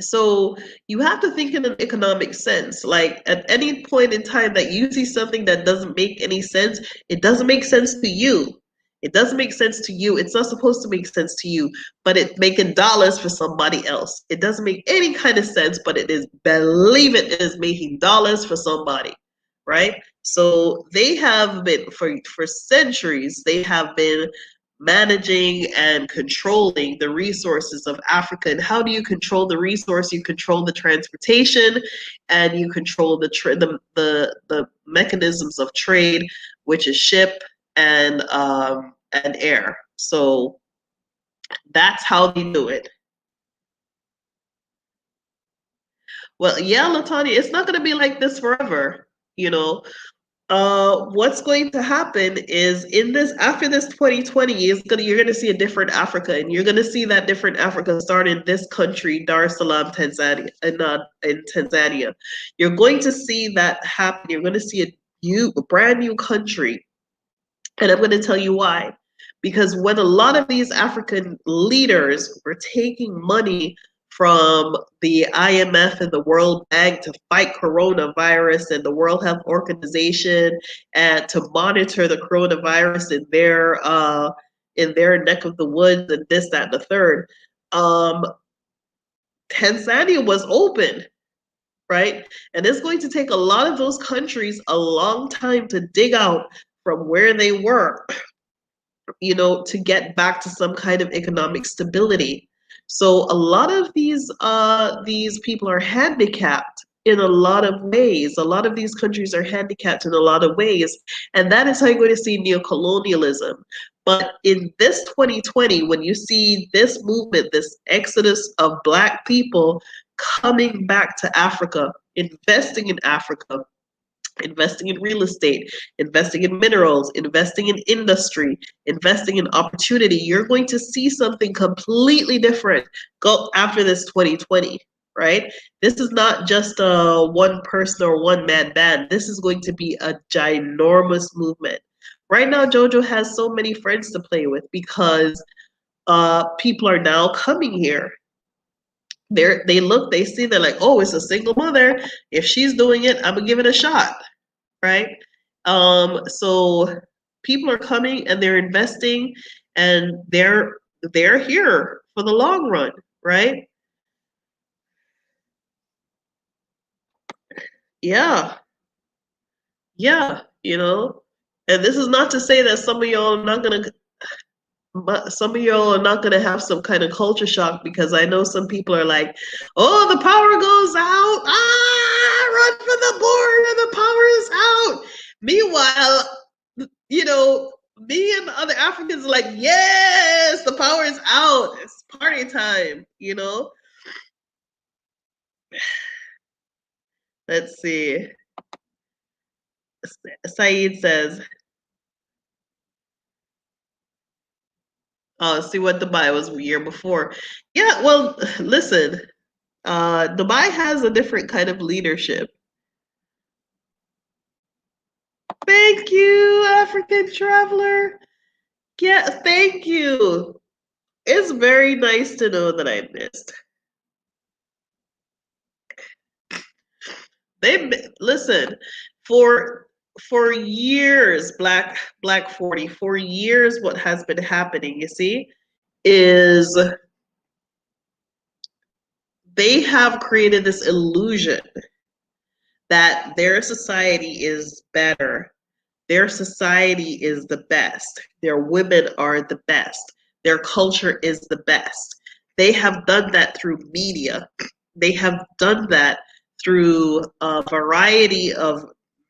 So you have to think in an economic sense. Like at any point in time that you see something that doesn't make any sense, it doesn't make sense to you. It doesn't make sense to you. It's not supposed to make sense to you, but it's making dollars for somebody else. It doesn't make any kind of sense, but it is, believe it is making dollars for somebody, right? So they have been, for centuries, they have been managing and controlling the resources of Africa. And how do you control the resource? You control the transportation, and you control the mechanisms of trade, which is ship and air. So that's how they do it. Well, yeah, Latanya, it's not going to be like this forever. You know, What's going to happen is in this after this 2020 you're gonna see a different Africa, and you're gonna see that different Africa start in this country, Dar es Salaam, Tanzania, in Tanzania. You're going to see that happen. You're going to see a brand new country, and I'm going to tell you why. Because when a lot of these African leaders were taking money from the IMF and the World Bank to fight coronavirus and the World Health Organization and to monitor the coronavirus in their neck of the woods and this, that, and the third, Tanzania was open, right? And it's going to take a lot of those countries a long time to dig out from where they were, to get back to some kind of economic stability. So a lot of these people are handicapped in a lot of ways. A lot of these countries are handicapped in a lot of ways, and that is how you're going to see neocolonialism. But in this 2020, when you see this movement, this exodus of Black people coming back to Africa, investing in Africa, investing in real estate, investing in minerals, investing in industry, investing in opportunity, you're going to see something completely different go after this 2020, right? This is not just a one person or one man band. This is going to be a ginormous movement. Right now, JoJo has so many friends to play with because people are now coming here. They see, they're like, oh, it's a single mother. If she's doing it, I'm gonna give it a shot, right? So people are coming and they're investing, and they're here for the long run, right? Yeah, yeah, And this is not to say that some of y'all are not gonna, but some of y'all are not gonna have some kind of culture shock, because I know some people are like, "Oh, the power goes out! Ah, run for the border! The power is out!" Meanwhile, me and the other Africans are like, "Yes, the power is out! It's party time!" Let's see. Saeed says, "Oh, see what Dubai was the year before." Yeah, well, listen, Dubai has a different kind of leadership. Thank you, African traveler. Yeah, thank you. It's very nice to know that I missed. Listen, for years, Black 40, for years what has been happening, you see, is they have created this illusion that their society is better. Their society is the best. Their women are the best. Their culture is the best. They have done that through media. They have done that through a variety of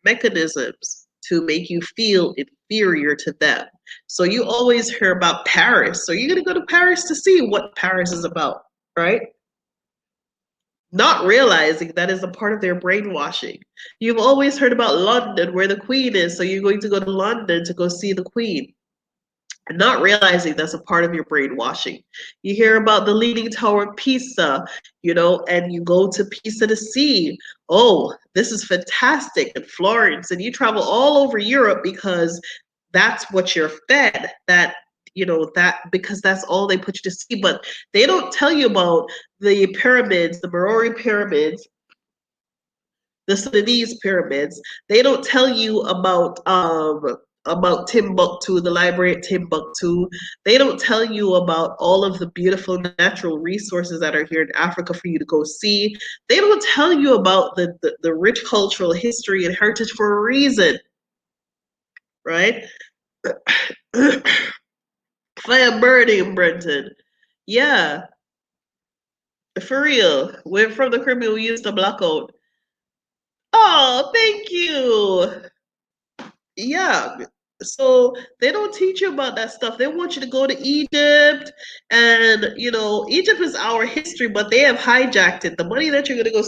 mechanisms to make you feel inferior to them. So you always hear about Paris. So you're going to go to Paris to see what Paris is about, right? Not realizing that is a part of their brainwashing. You've always heard about London, where the Queen is, so you're going to go to London to go see the Queen. Not realizing that's a part of your brainwashing. You hear about the Leaning Tower of Pisa, and you go to Pisa to see, oh, this is fantastic, and Florence, and you travel all over Europe because that's what you're fed, that because that's all they put you to see. But they don't tell you about the pyramids, the Merori pyramids, the Sudanese pyramids. They don't tell you about Timbuktu, the library at Timbuktu. They don't tell you about all of the beautiful natural resources that are here in Africa for you to go see. They don't tell you about the rich cultural history and heritage for a reason, right? Fire burning in Brenton. Yeah, for real. We're from the Caribbean, we used to block out. Oh, thank you. Yeah. So they don't teach you about that stuff. They want you to go to Egypt, and Egypt is our history, but they have hijacked it. The money that you're gonna go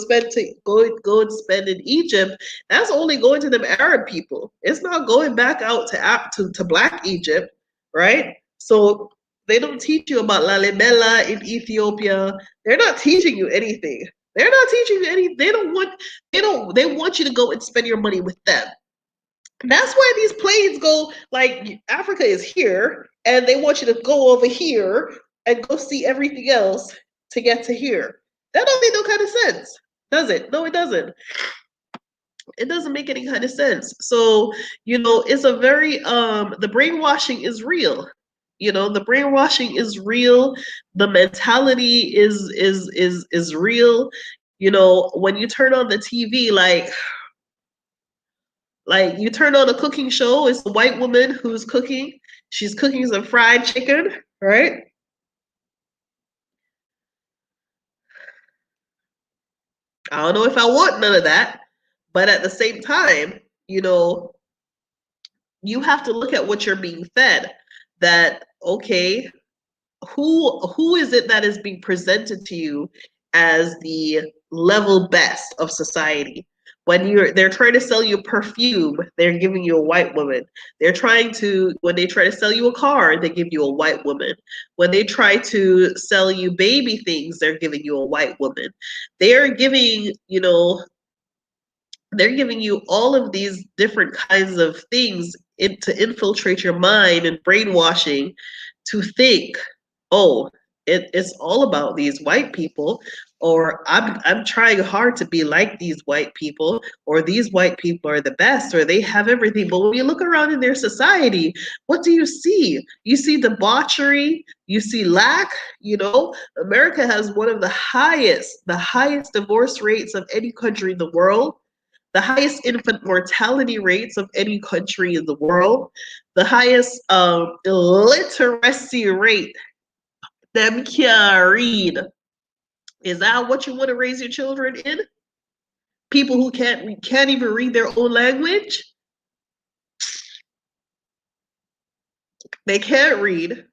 and spend in Egypt, that's only going to them Arab people. It's not going back out to Black Egypt, right? So they don't teach you about Lalibela in Ethiopia. They're not teaching you anything. They're not teaching you anything. They want you to go and spend your money with them. That's why these planes go, like, Africa is here, and they want you to go over here and go see everything else to get to here. That don't make no kind of sense, does it? No, it doesn't. It doesn't make any kind of sense. So, it's a very the brainwashing is real. The brainwashing is real. The mentality is real. When you turn on the TV, like you turn on a cooking show, it's a white woman who's cooking. She's cooking some fried chicken, right? I don't know if I want none of that, but at the same time, you have to look at what you're being fed. That, okay, who is it that is being presented to you as the level best of society? They're trying to sell you perfume, they're giving you a white woman. When they try to sell you a car, they give you a white woman. When they try to sell you baby things, they're giving you a white woman. They're giving, they're giving you all of these different kinds of things to infiltrate your mind and brainwashing to think, oh, it's all about these white people, or I'm trying hard to be like these white people, or these white people are the best, or they have everything. But when you look around in their society, what do you see? You see debauchery, you see lack. America has one of the highest divorce rates of any country in the world, the highest infant mortality rates of any country in the world, the highest literacy rate. Them can't read. Is that what you want to raise your children in? People who can't even read their own language? They can't read.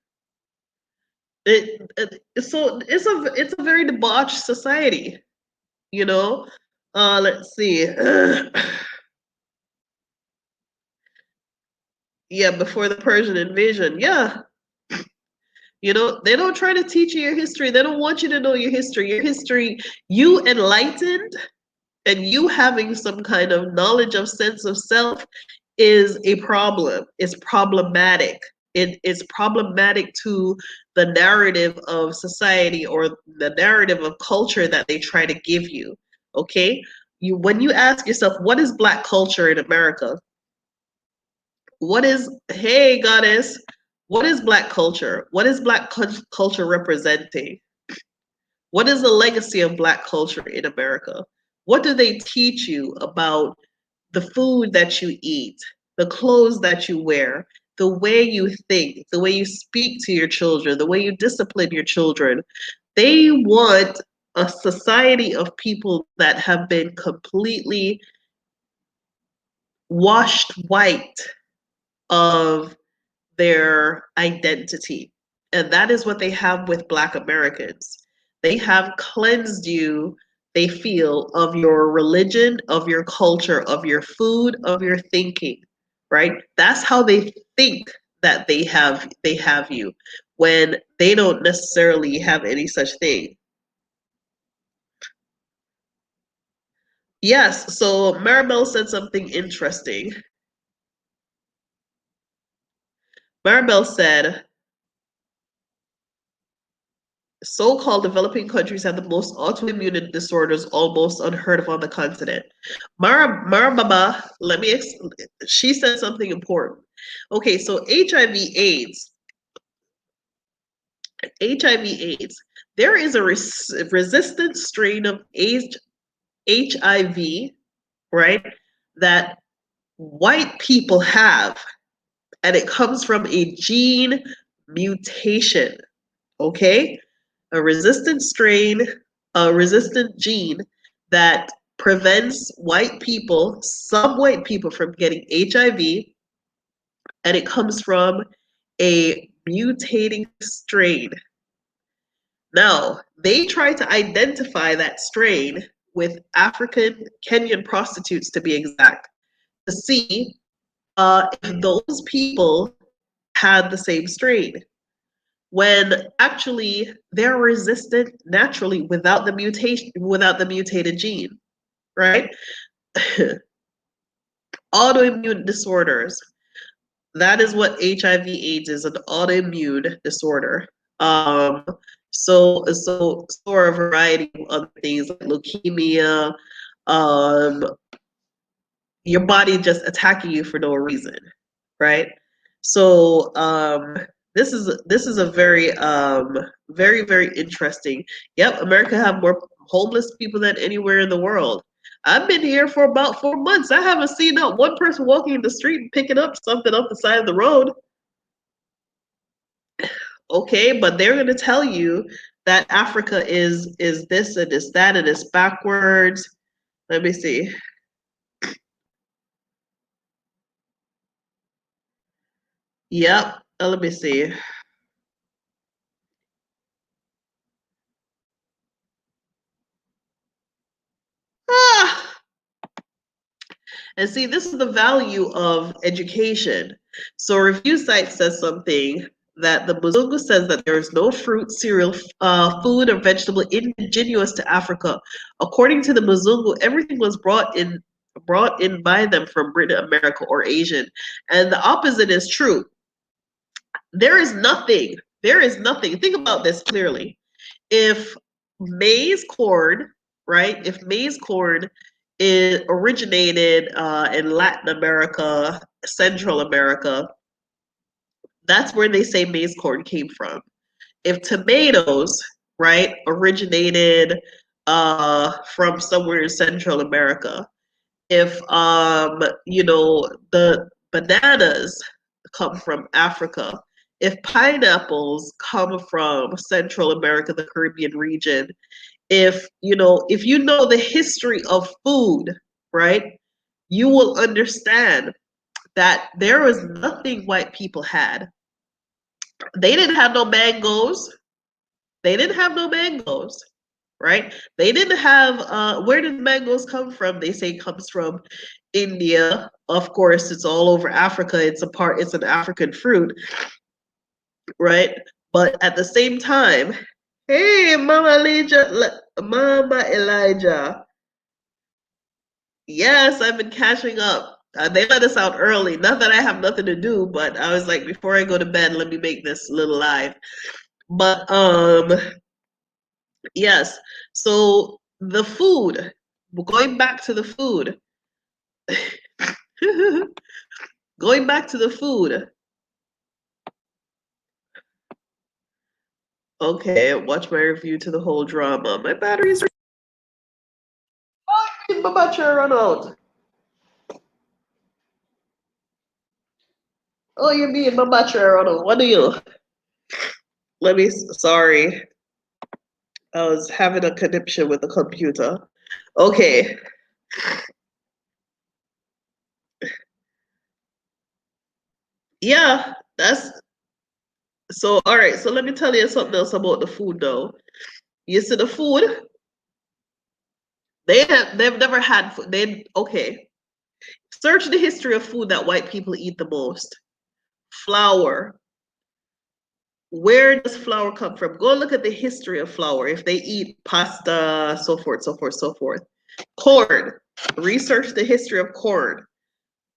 So it's a very debauched society, Let's see. Yeah, before the Persian invasion. Yeah. They don't try to teach you your history. They don't want you to know your history. Your history, you enlightened and you having some kind of knowledge of sense of self is a problem. It's problematic. It is problematic to the narrative of society or the narrative of culture that they try to give you. Okay? When you ask yourself, what is Black culture in America? Hey, goddess, what is Black culture? What is Black culture representing? What is the legacy of Black culture in America? What do they teach you about the food that you eat, the clothes that you wear, the way you think, the way you speak to your children, the way you discipline your children? They want a society of people that have been completely washed white of their identity. And that is what they have with Black Americans. They have cleansed you, they feel, of your religion, of your culture, of your food, of your thinking, right? That's how they think that they have you, when they don't necessarily have any such thing. Yes, so Maribel said something interesting. Maribel said, so-called developing countries have the most autoimmune disorders almost unheard of on the continent. Mara Baba, she said something important. Okay, so HIV/AIDS. There is a resistant strain of HIV, right, that white people have, and it comes from a gene mutation, okay? A resistant strain, a resistant gene that prevents some white people from getting HIV, and it comes from a mutating strain. Now, they try to identify that strain with African Kenyan prostitutes, to be exact, to see if those people had the same strain. When actually they're resistant naturally without the mutation, without the mutated gene, right? Autoimmune disorders. That is what HIV/AIDS is, an autoimmune disorder. So a variety of other things like leukemia, um, your body just attacking you for no reason, right? So this is a very interesting. Yep, America have more homeless people than anywhere in the world. I've been here for about 4 months. I haven't seen not one person walking in the street and picking up something off the side of the road. Okay, but they're going to tell you that Africa is this and is that and it's backwards. Let me see. Yep. Let me see. Ah, and see, this is the value of education. So, a review site says something that the Muzungu says that there is no fruit, cereal, food, or vegetable indigenous to Africa. According to the Muzungu, everything was brought in by them from Britain, America, or Asian. And the opposite is true. There is nothing. There is nothing. Think about this clearly. If maize corn, right? If maize corn it originated in Latin America, Central America, that's where they say maize corn came from. If tomatoes, right, originated from somewhere in Central America, if the bananas come from Africa, if pineapples come from Central America, the Caribbean region, if you know the history of food, right, you will understand that there was nothing white people had. They didn't have no mangoes. They didn't have no mangoes, right? They didn't have where did mangoes come from? They say it comes from India. Of course, it's all over Africa. It's an African fruit, right? But at the same time, hey, Mama Elijah. Yes, I've been catching up. They let us out early. Not that I have nothing to do, but I was like, before I go to bed, let me make this little live. But yes. So the food, going back to the food, going back to the food. Okay, watch my review to the whole drama. My battery's. Oh, my battery run out. Oh, you mean my battery run out? What do you? Let me. Sorry, I was having a conniption with the computer. Okay. Yeah, that's so. All right, so let me tell you something else about the food, though. You see, the food they've never had food. Okay. Search the history of food that white people eat the most. Flour. Where does flour come from? Go look at the history of flour. If they eat pasta, so forth, so forth, so forth. Corn. Research the history of corn.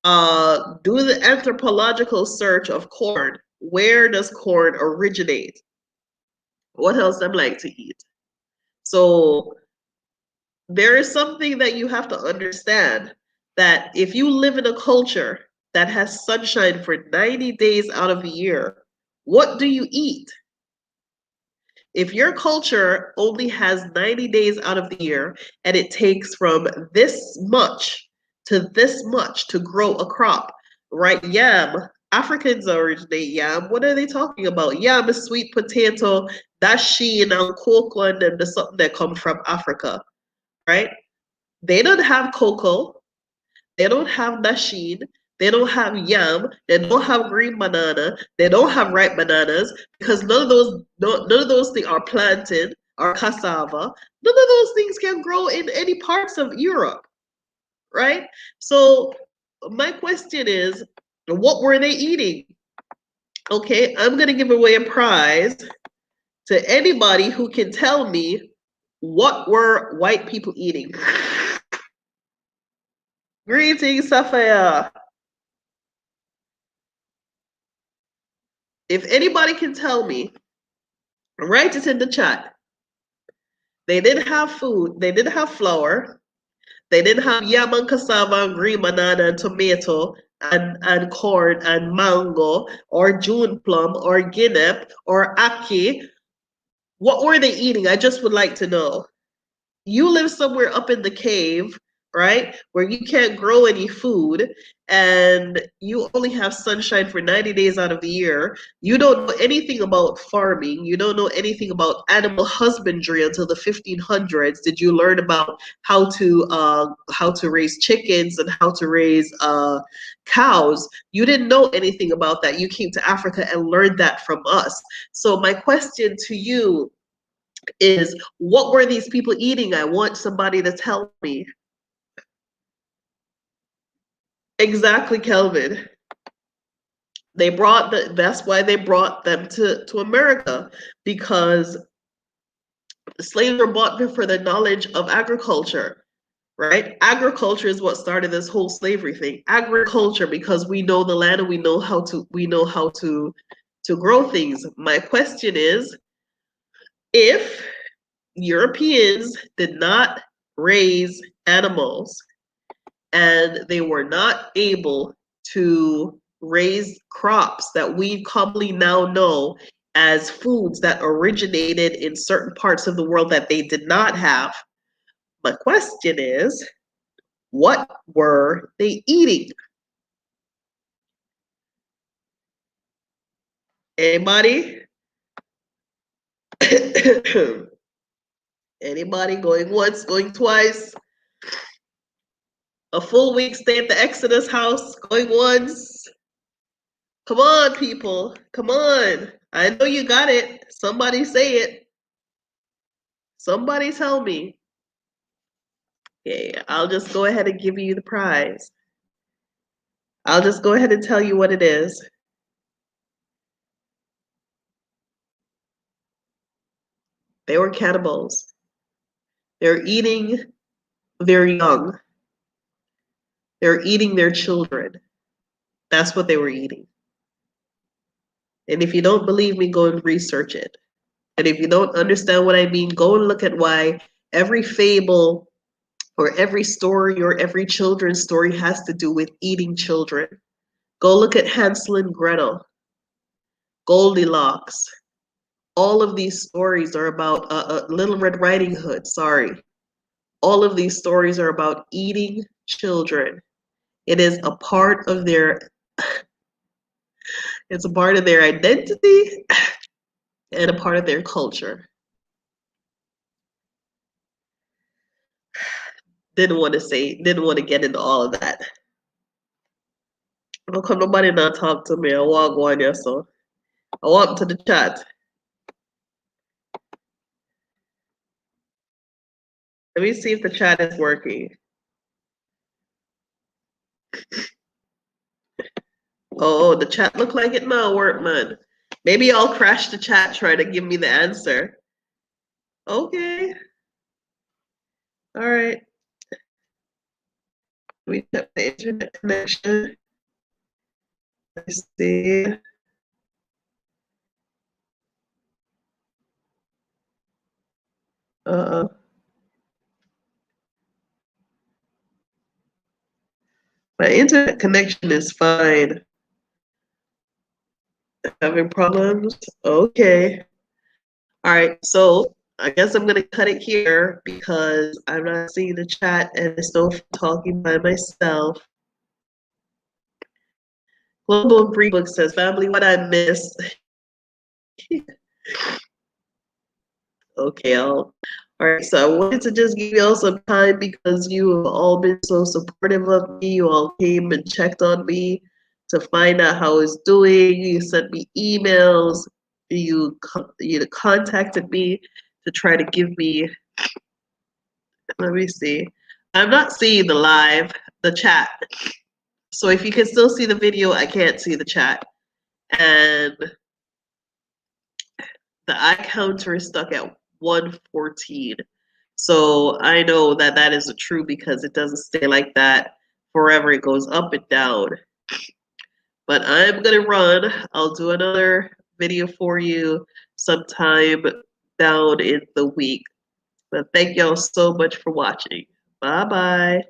Do the anthropological search of corn. Where does corn originate? What else I'm like to eat? So there is something that you have to understand that if you live in a culture that has sunshine for 90 days out of the year, what do you eat? If your culture only has 90 days out of the year and it takes from this much to grow a crop, right? Yam, Africans originate yam. What are they talking about? Yam is sweet potato, that's sheen and cocoa, and then there's something that comes from Africa, right? They don't have cocoa, they don't have dasheen, They don't have yam. They don't have green banana. They don't have ripe bananas because none of those things are planted or cassava. None of those things can grow in any parts of Europe, right? So my question is, what were they eating? Okay, I'm gonna give away a prize to anybody who can tell me what were white people eating. Greetings, Safaya. If anybody can tell me, write it in the chat. They didn't have food. They didn't have flour. They didn't have yam and cassava and green banana and tomato and corn and mango or June plum or guinea or ackee. What were they eating? I just would like to know. You live somewhere up in the cave, right? Where you can't grow any food and you only have sunshine for 90 days out of the year. You don't know anything about farming. You don't know anything about animal husbandry until the 1500s. Did you learn about how to raise chickens and how to raise cows? You didn't know anything about that. You came to Africa and learned that from us. So my question to you is, what were these people eating? I want somebody to tell me. Exactly, Kelvin. That's why they brought them to America, because slaves were bought for the knowledge of agriculture, right? Agriculture is what started this whole slavery thing. Agriculture, because we know the land and we know how to grow things. My question is, if Europeans did not raise animals and they were not able to raise crops that we commonly now know as foods that originated in certain parts of the world that they did not have. My question is, what were they eating? Anybody? Anybody going once, going twice? A full week stay at the Exodus house, going once? Come on, people. Come on. I know you got it. Somebody say it. Somebody tell me. Okay, I'll just go ahead and give you the prize. I'll just go ahead and tell you what it is. They were cannibals. They're eating their young. They're eating their children. That's what they were eating. And if you don't believe me, go and research it. And if you don't understand what I mean, go and look at why every fable or every story or every children's story has to do with eating children. Go look at Hansel and Gretel, Goldilocks. All of these stories are about Little Red Riding Hood, sorry. All of these stories are about eating children. It is a part of their it's a part of their identity and a part of their culture. Didn't want to get into all of that. How come nobody not talk to me? I walk one, yeah, so I walk to the chat. Let me see if the chat is working. Oh, the chat look like it now work, man. Maybe I'll crash the chat trying to give me the answer. Okay. All right. We have the internet connection. Let's see. My internet connection is fine. Having problems? Okay. All right. So I guess I'm gonna cut it here because I'm not seeing the chat and it's no talking by myself. Global Free Book says, family, what I missed. Okay, All right, so I wanted to just give y'all some time because you have all been so supportive of me. You all came and checked on me to find out how I was doing. You sent me emails. You contacted me to try to give me. Let me see. I'm not seeing the chat. So if you can still see the video, I can't see the chat. And the eye counter is stuck at 114. So I know that that is true because it doesn't stay like that forever. It goes up and down. But I'm gonna run. I'll do another video for you sometime down in the week. But thank y'all so much for watching. Bye bye.